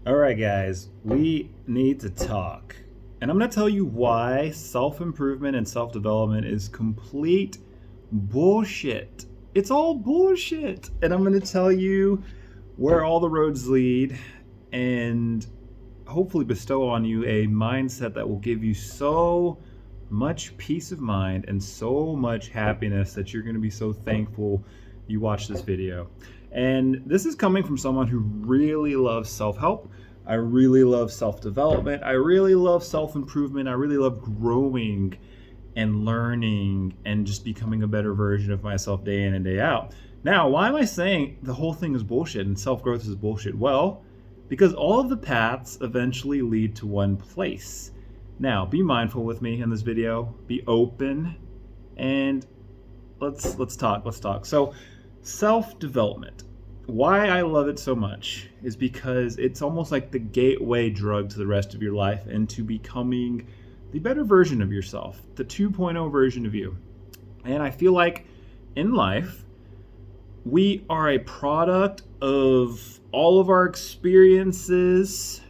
All right, guys, we need to talk. And I'm going to tell you why self improvement and self development is complete bullshit. It's all bullshit. And I'm going to tell you where all the roads lead and hopefully bestow on you a mindset that will give you so much peace of mind and so much happiness that you're going to be so thankful you watched this video. And this is coming from someone who really loves self-help. I really love self-development. I really love self-improvement. I really love growing and learning and just becoming a better version of myself day in and day out. Now, why am I saying the whole thing is bullshit and self-growth is bullshit? Well, because all of the paths eventually lead to one place. Now, be mindful with me in this video. Be open, and let's talk. So, self-development. Why I love it so much is because it's almost like the gateway drug to the rest of your life and to becoming the better version of yourself, the 2.0 version of you. And I feel like in life, we are a product of all of our experiences,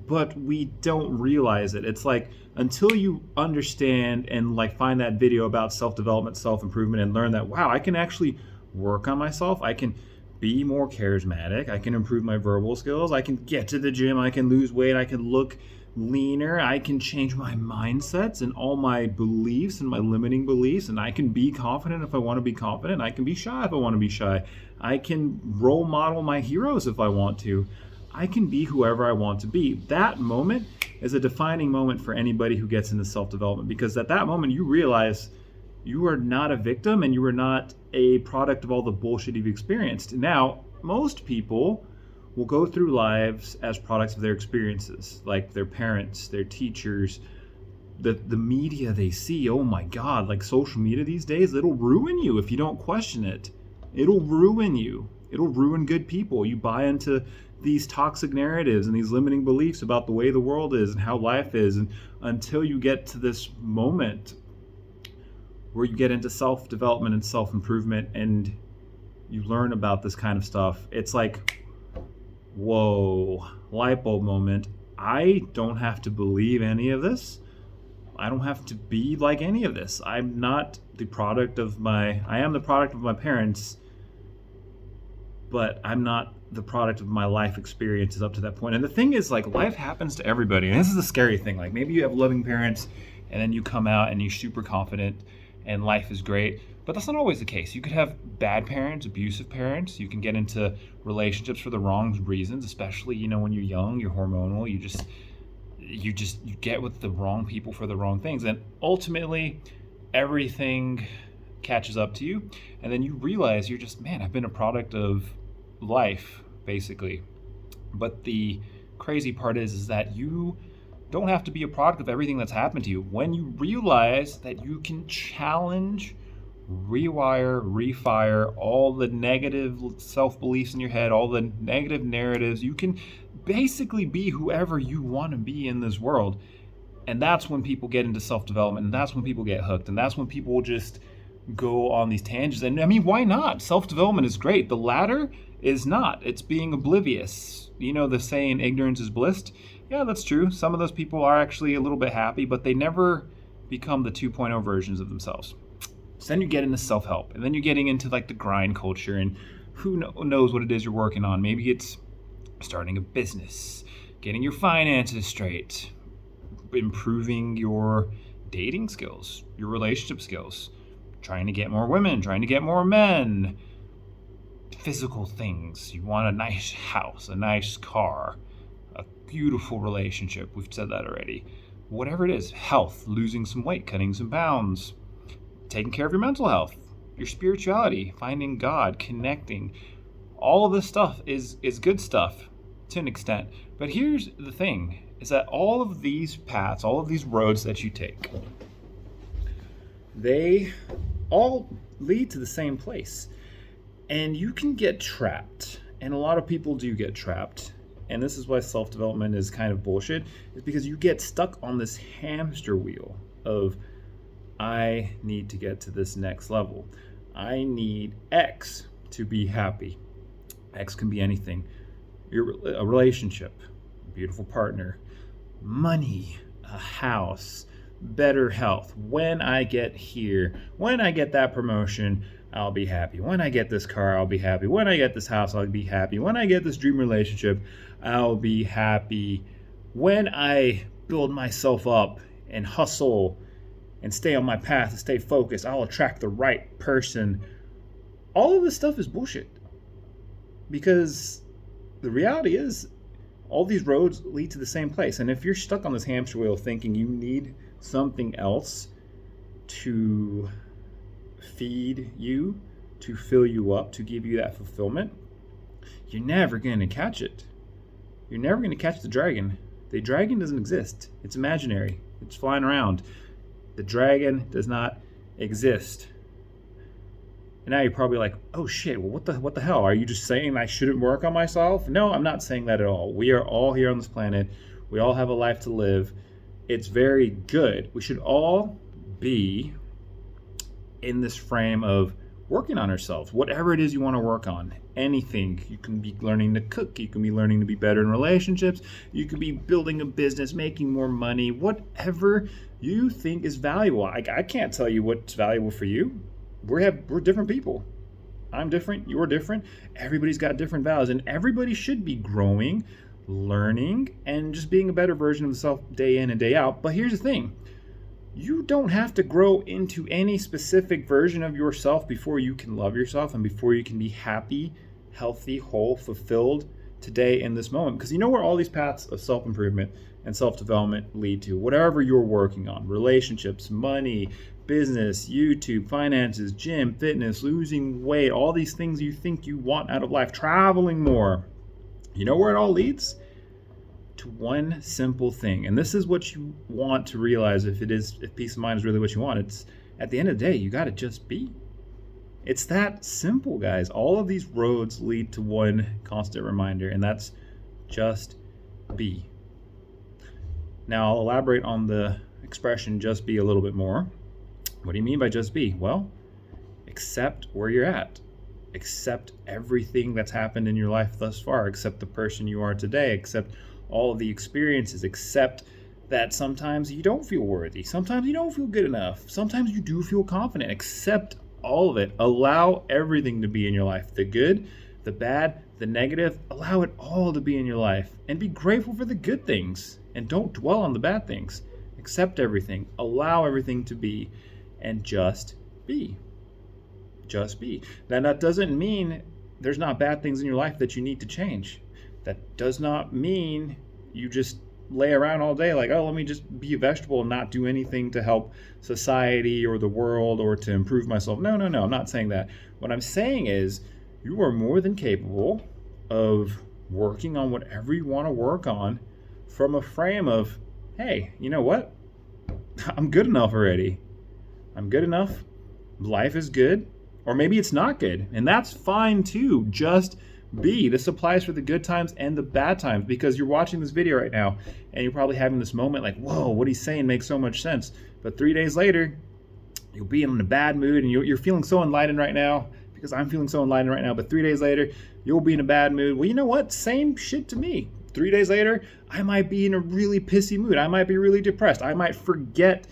but we don't realize it. It's like until you understand and like find that video about self-development, self-improvement, and learn that, wow, I can actually work on myself. I can be more charismatic. I can improve my verbal skills. I can get to the gym. I can lose weight. I can look leaner. I can change my mindsets and all my beliefs and my limiting beliefs. And I can be confident if I want to be confident. I can be shy if I want to be shy. I can role model my heroes if I want to. I can be whoever I want to be. That moment is a defining moment for anybody who gets into self-development, because at that moment you realize you are not a victim and you are not a product of all the bullshit you've experienced. Now, most people will go through lives as products of their experiences, like their parents, their teachers, the media they see. Oh my God, like social media these days, it'll ruin you if you don't question it. It'll ruin you. It'll ruin good people. You buy into these toxic narratives and these limiting beliefs about the way the world is and how life is, and until you get to this moment where you get into self-development and self-improvement and you learn about this kind of stuff, it's like, whoa, light bulb moment. I don't have to believe any of this. I don't have to be like any of this. I am the product of my parents, but I'm not the product of my life experiences up to that point. And the thing is, like, life happens to everybody. And this is the scary thing. Like, maybe you have loving parents and then you come out and you're super confident and life is great. But that's not always the case. You could have bad parents, abusive parents. You can get into relationships for the wrong reasons, especially, when you're young, you're hormonal. You get with the wrong people for the wrong things. And ultimately, everything catches up to you. And then you realize you're just, man, I've been a product of life, basically. But the crazy part is that you don't have to be a product of everything that's happened to you. When you realize that you can challenge, rewire, refire all the negative self-beliefs in your head, all the negative narratives, you can basically be whoever you want to be in this world. And that's when people get into self-development, and that's when people get hooked, and that's when people will just go on these tangents. And I mean, why not? Self-development is great. The latter is not. It's being oblivious. The saying, ignorance is bliss. Yeah, that's true. Some of those people are actually a little bit happy, but they never become the 2.0 versions of themselves. So then you get into self-help, and then you're getting into like the grind culture, and who knows what it is you're working on. Maybe it's starting a business, getting your finances straight, improving your dating skills, your relationship skills, trying to get more women, trying to get more men, physical things. You want a nice house, a nice car, a beautiful relationship. We've said that already. Whatever it is, health, losing some weight, cutting some pounds, taking care of your mental health, your spirituality, finding God, connecting. All of this stuff is good stuff to an extent. But here's the thing, is that all of these paths, all of these roads that you take, they all lead to the same place. And you can get trapped. And a lot of people do get trapped. And this is why self-development is kind of bullshit, is because you get stuck on this hamster wheel of, I need to get to this next level. I need X to be happy. X can be anything. a relationship, a beautiful partner, money, a house, better health. When I get here, when I get that promotion, I'll be happy. When I get this car, I'll be happy. When I get this house, I'll be happy. When I get this dream relationship, I'll be happy. When I build myself up and hustle and stay on my path and stay focused, I'll attract the right person. All of this stuff is bullshit. Because the reality is, all these roads lead to the same place. And if you're stuck on this hamster wheel thinking you need something else to feed you, to fill you up, to give you that fulfillment, you're never going to catch it. You're never going to catch the dragon. The dragon doesn't exist. It's imaginary. It's flying around. The dragon does not exist. And now you're probably like, oh shit, well what the hell? Are you just saying I shouldn't work on myself? No, I'm not saying that at all. We are all here on this planet. We all have a life to live. It's very good. We should all be in this frame of working on ourselves. Whatever it is you want to work on. Anything. You can be learning to cook. You can be learning to be better in relationships. You can be building a business, making more money. Whatever you think is valuable. I can't tell you what's valuable for you. We're different people. I'm different. You're different. Everybody's got different values, and everybody should be growing, learning, and just being a better version of themselves day in and day out. But here's the thing. You don't have to grow into any specific version of yourself before you can love yourself and before you can be happy, healthy, whole, fulfilled today in this moment. Because you know where all these paths of self-improvement and self-development lead to. Whatever you're working on, relationships, money, business, YouTube, finances, gym, fitness, losing weight, all these things you think you want out of life, traveling more. You know where it all leads? To one simple thing. And this is what you want to realize if peace of mind is really what you want. It's at the end of the day, you got to just be. It's that simple, guys. All of these roads lead to one constant reminder, and that's just be. Now, I'll elaborate on the expression just be a little bit more. What do you mean by just be? Well, accept where you're at. Accept everything that's happened in your life thus far. Accept the person you are today. Accept all of the experiences. Accept that sometimes you don't feel worthy. Sometimes you don't feel good enough. Sometimes you do feel confident. Accept all of it. Allow everything to be in your life. The good, the bad, the negative. Allow it all to be in your life. And be grateful for the good things. And don't dwell on the bad things. Accept everything. Allow everything to be. And just be. Just be. Now, that doesn't mean there's not bad things in your life that you need to change. That does not mean you just lay around all day like, oh, let me just be a vegetable and not do anything to help society or the world or to improve myself. No, I'm not saying that. What I'm saying is you are more than capable of working on whatever you want to work on from a frame of, hey, you know what? I'm good enough already. I'm good enough. Life is good. Or maybe it's not good. And that's fine too. Just be. This applies for the good times and the bad times, because you're watching this video right now and you're probably having this moment like, whoa, what he's saying makes so much sense. But 3 days later, you'll be in a bad mood and you're feeling so enlightened right now, because I'm feeling so enlightened right now. But 3 days later, you'll be in a bad mood. Well, you know what? Same shit to me. 3 days later, I might be in a really pissy mood. I might be really depressed. I might forget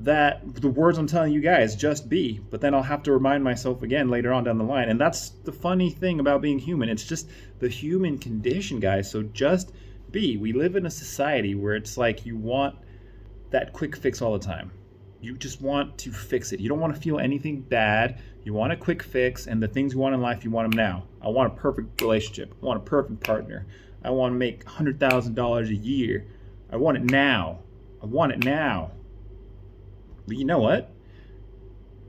that the words I'm telling you guys, just be, but then I'll have to remind myself again later on down the line. And that's the funny thing about being human. It's just the human condition, guys. So just be. We live in a society where it's like you want that quick fix all the time. You just want to fix it. You don't want to feel anything bad. You want a quick fix, and the things you want in life, you want them now. I want a perfect relationship. I want a perfect partner. I want to make $100,000 a year. I want it now. I want it now. But you know what?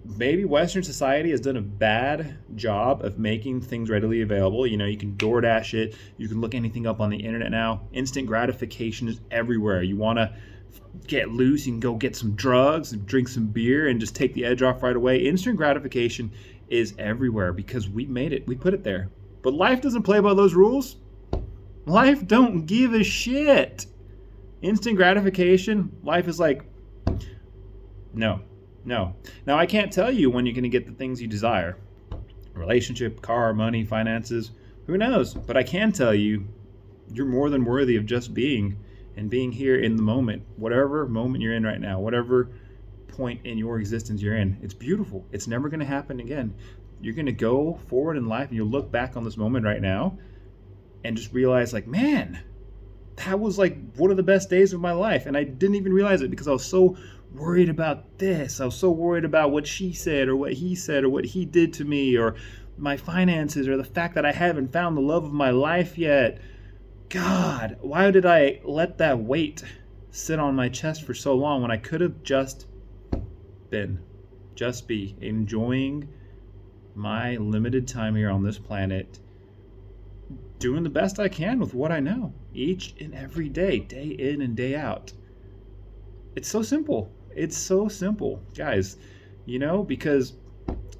Maybe Western society has done a bad job of making things readily available. You know, you can DoorDash it. You can look anything up on the internet now. Instant gratification is everywhere. You want to get loose, you can go get some drugs, drink some beer, and just take the edge off right away. Instant gratification is everywhere because we made it. We put it there. But life doesn't play by those rules. Life don't give a shit. Instant gratification, life is like, no. Now, I can't tell you when you're going to get the things you desire. Relationship, car, money, finances. Who knows? But I can tell you, you're more than worthy of just being and being here in the moment, whatever moment you're in right now, whatever point in your existence you're in. It's beautiful. It's never going to happen again. You're going to go forward in life and you'll look back on this moment right now and just realize, like, man, that was like one of the best days of my life. And I didn't even realize it because I was so worried about this. I was so worried about what she said or what he said or what he did to me or my finances or the fact that I haven't found the love of my life yet. God, why did I let that weight sit on my chest for so long when I could have just be enjoying my limited time here on this planet, doing the best I can with what I know each and every day, day in and day out. It's so simple. It's so simple, guys, because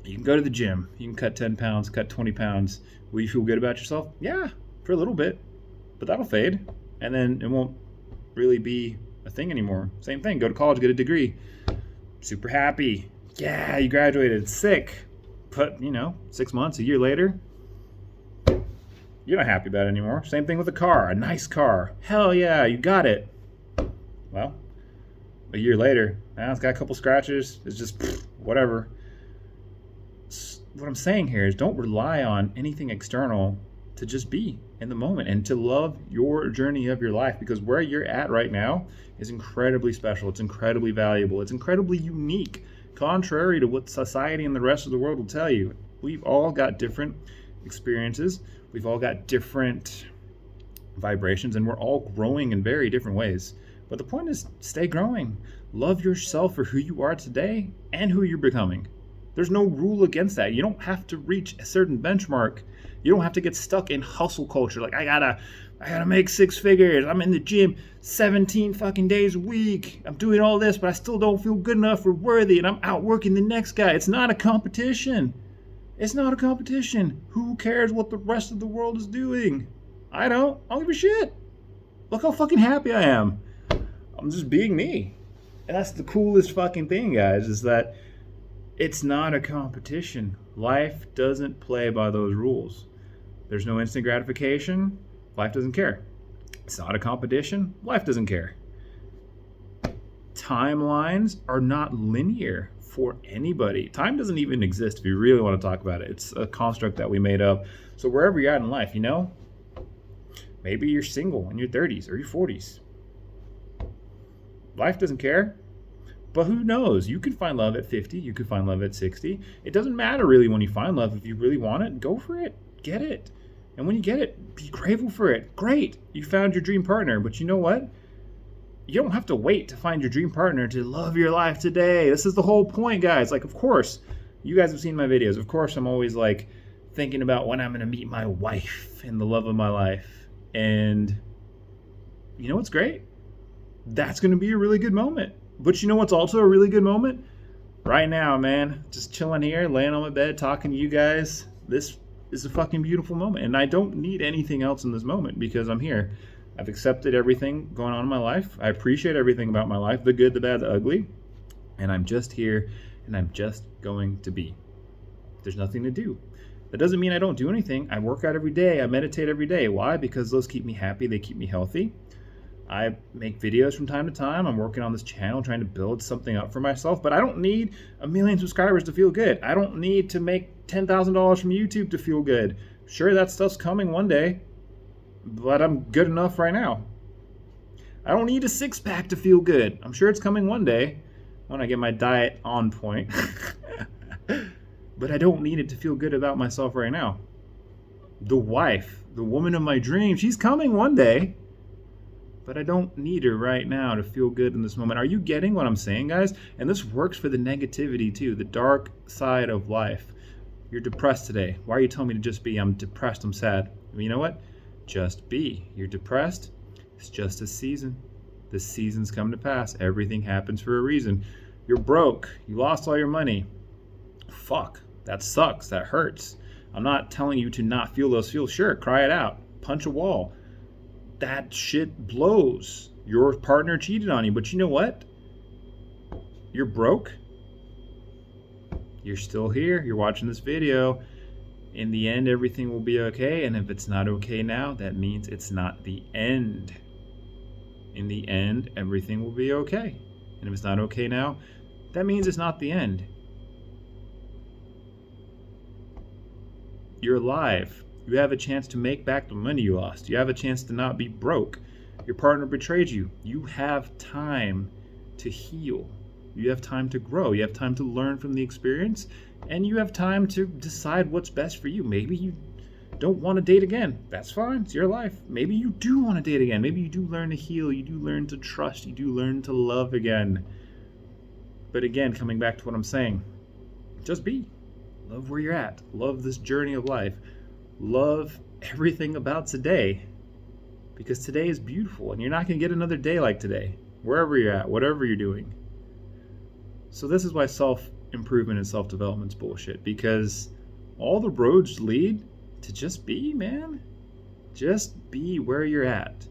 you can go to the gym, you can cut 10 pounds, cut 20 pounds. Will you feel good about yourself? Yeah, for a little bit, but that'll fade. And then it won't really be a thing anymore. Same thing, go to college, get a degree. Super happy. Yeah, you graduated. Sick. But, 6 months, a year later, you're not happy about it anymore. Same thing with a car, a nice car. Hell yeah, you got it. Well, a year later, now it's got a couple scratches. It's just whatever. What I'm saying here is don't rely on anything external to just be in the moment and to love your journey of your life, because where you're at right now is incredibly special. It's incredibly valuable. It's incredibly unique, contrary to what society and the rest of the world will tell you. We've all got different experiences. We've all got different vibrations, and we're all growing in very different ways. But the point is, stay growing. Love yourself for who you are today and who you're becoming. There's no rule against that. You don't have to reach a certain benchmark. You don't have to get stuck in hustle culture. Like, I gotta make 6 figures. I'm in the gym 17 fucking days a week. I'm doing all this, but I still don't feel good enough or worthy, and I'm outworking the next guy. It's not a competition. It's not a competition. Who cares what the rest of the world is doing? I don't give a shit. Look how fucking happy I am. I'm just being me. And that's the coolest fucking thing, guys, is that it's not a competition. Life doesn't play by those rules. There's no instant gratification. Life doesn't care. It's not a competition. Life doesn't care. Timelines are not linear for anybody. Time doesn't even exist if you really want to talk about it. It's a construct that we made up. So wherever you're at in life, maybe you're single in your 30s or your 40s. Life doesn't care. But who knows? You could find love at 50. You could find love at 60. It doesn't matter really when you find love. If you really want it, go for it. Get it. And when you get it, be grateful for it. Great. You found your dream partner. But you know what? You don't have to wait to find your dream partner to love your life today. This is the whole point, guys. Like, of course, you guys have seen my videos. Of course, I'm always like thinking about when I'm going to meet my wife and the love of my life. And you know what's great? That's going to be a really good moment. But you know what's also a really good moment? Right now, man. Just chilling here, laying on my bed, talking to you guys. This is a fucking beautiful moment. And I don't need anything else in this moment because I'm here. I've accepted everything going on in my life. I appreciate everything about my life, the good, the bad, the ugly. And I'm just here, and I'm just going to be. There's nothing to do. That doesn't mean I don't do anything. I work out every day. I meditate every day. Why? Because those keep me happy. They keep me healthy. I make videos from time to time. I'm working on this channel, trying to build something up for myself. But I don't need 1 million subscribers to feel good. I don't need to make $10,000 from YouTube to feel good. Sure, that stuff's coming one day, but I'm good enough right now. I don't need a 6-pack to feel good. I'm sure it's coming one day when I get my diet on point. But I don't need it to feel good about myself right now. The wife, the woman of my dreams, she's coming one day. But I don't need her right now to feel good in this moment. Are you getting what I'm saying, guys? And this works for the negativity too, the dark side of life. You're depressed today. Why are you telling me to just be? I'm depressed, I'm sad. Well, you know what? Just be. You're depressed. It's just a season. The season's come to pass. Everything happens for a reason. You're broke. You lost all your money. Fuck. That sucks. That hurts. I'm not telling you to not feel those feels. Sure, cry it out. Punch a wall. That shit blows. Your partner cheated on you, but you know what? You're broke. You're still here. You're watching this video. In the end, everything will be okay. And if it's not okay now, that means it's not the end. In the end, everything will be okay. And if it's not okay now, that means it's not the end. You're alive. You have a chance to make back the money you lost. You have a chance to not be broke. Your partner betrayed you. You have time to heal. You have time to grow. You have time to learn from the experience. And you have time to decide what's best for you. Maybe you don't want to date again. That's fine. It's your life. Maybe you do want to date again. Maybe you do learn to heal. You do learn to trust. You do learn to love again. But again, coming back to what I'm saying, just be. Love where you're at. Love this journey of life. Love everything about today. Because today is beautiful. And you're not going to get another day like today. Wherever you're at, whatever you're doing. So this is why self-improvement and self-development is bullshit. Because all the roads lead to just be, man. Just be where you're at.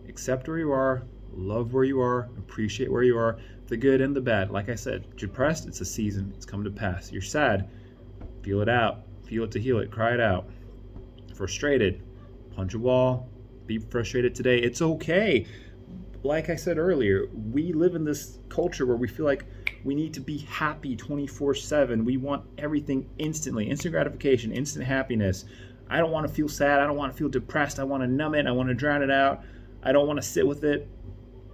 Accept where you are. Love where you are. Appreciate where you are. The good and the bad. Like I said, depressed, it's a season. It's come to pass. You're sad. Feel it out. Feel it to heal it. Cry it out. Frustrated. Punch a wall. Be frustrated today. It's okay. Like I said earlier, we live in this culture where we feel like we need to be happy 24/7. We want everything instantly. Instant gratification, instant happiness. I don't want to feel sad. I don't want to feel depressed. I want to numb it. I want to drown it out. I don't want to sit with it.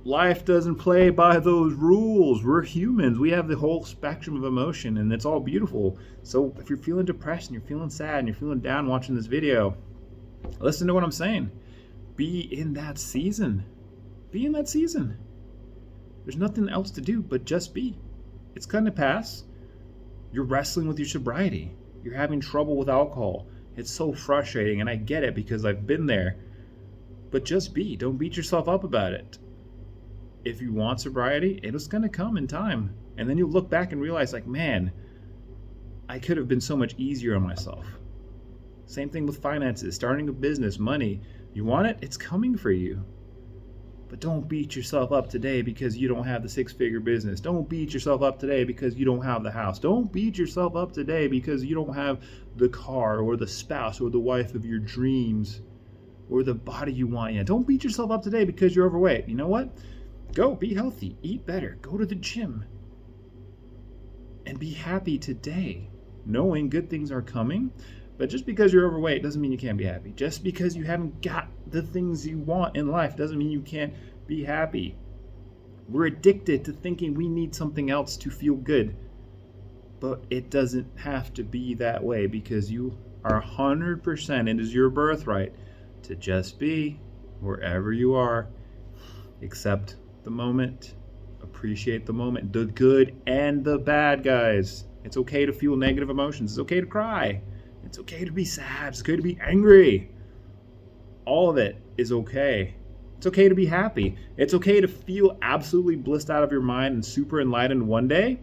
Life doesn't play by those rules. We're humans. We have the whole spectrum of emotion, and it's all beautiful. So if you're feeling depressed and you're feeling sad and you're feeling down watching this video, listen to what I'm saying. Be in that season. Be in that season. There's nothing else to do but just be. It's going to pass. You're wrestling with your sobriety. You're having trouble with alcohol. It's so frustrating, and I get it because I've been there. But just be. Don't beat yourself up about it. If you want sobriety, it's going to come in time. And then you'll look back and realize, like, man, I could have been so much easier on myself. Same thing with finances, starting a business, money. You want it? It's coming for you. But don't beat yourself up today because you don't have the six-figure business. Don't beat yourself up today because you don't have the house. Don't beat yourself up today because you don't have the car or the spouse or the wife of your dreams or the body you want yet. Don't beat yourself up today because you're overweight. You know what? Go be healthy, eat better, go to the gym, and be happy today, knowing good things are coming. But just because you're overweight doesn't mean you can't be happy. Just because you haven't got the things you want in life doesn't mean you can't be happy. We're addicted to thinking we need something else to feel good. But it doesn't have to be that way because you are 100%, it is your birthright to just be wherever you are. Accept the moment, appreciate the moment, the good and the bad, guys. It's okay to feel negative emotions. It's okay to cry. It's okay to be sad. It's okay to be angry. All of it is okay. It's okay to be happy. It's okay to feel absolutely blissed out of your mind and super enlightened one day,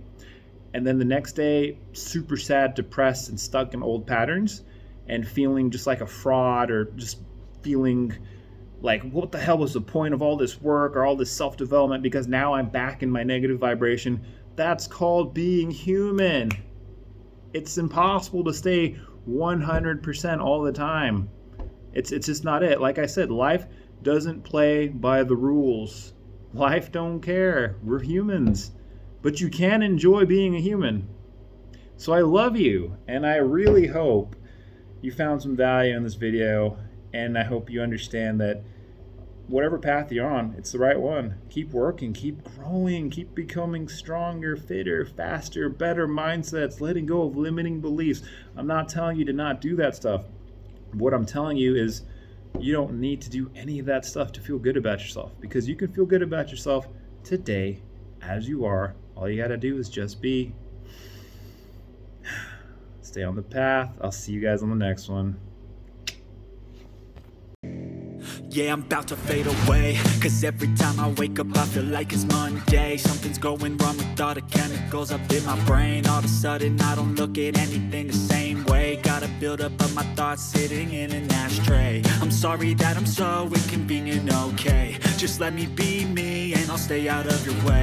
and then the next day super sad, depressed, and stuck in old patterns and feeling just like a fraud or just feeling like, what the hell was the point of all this work or all this self-development because now I'm back in my negative vibration. That's called being human. It's impossible to stay 100% all the time. It's just not it. Like I said, life doesn't play by the rules. Life don't care. We're humans. But you can enjoy being a human. So I love you, and I really hope you found some value in this video, and I hope you understand that whatever path you're on, it's the right one. Keep working, keep growing, keep becoming stronger, fitter, faster, better mindsets, letting go of limiting beliefs. I'm not telling you to not do that stuff. What I'm telling you is you don't need to do any of that stuff to feel good about yourself, because you can feel good about yourself today as you are. All you gotta do is just be. Stay on the path. I'll see you guys on the next one. Yeah, I'm about to fade away, cause every time I wake up I feel like it's Monday. Something's going wrong with all the chemicals up in my brain. All of a sudden I don't look at anything the same way. Got a buildup of my thoughts sitting in an ashtray. I'm sorry that I'm so inconvenient, okay. Just let me be me and I'll stay out of your way.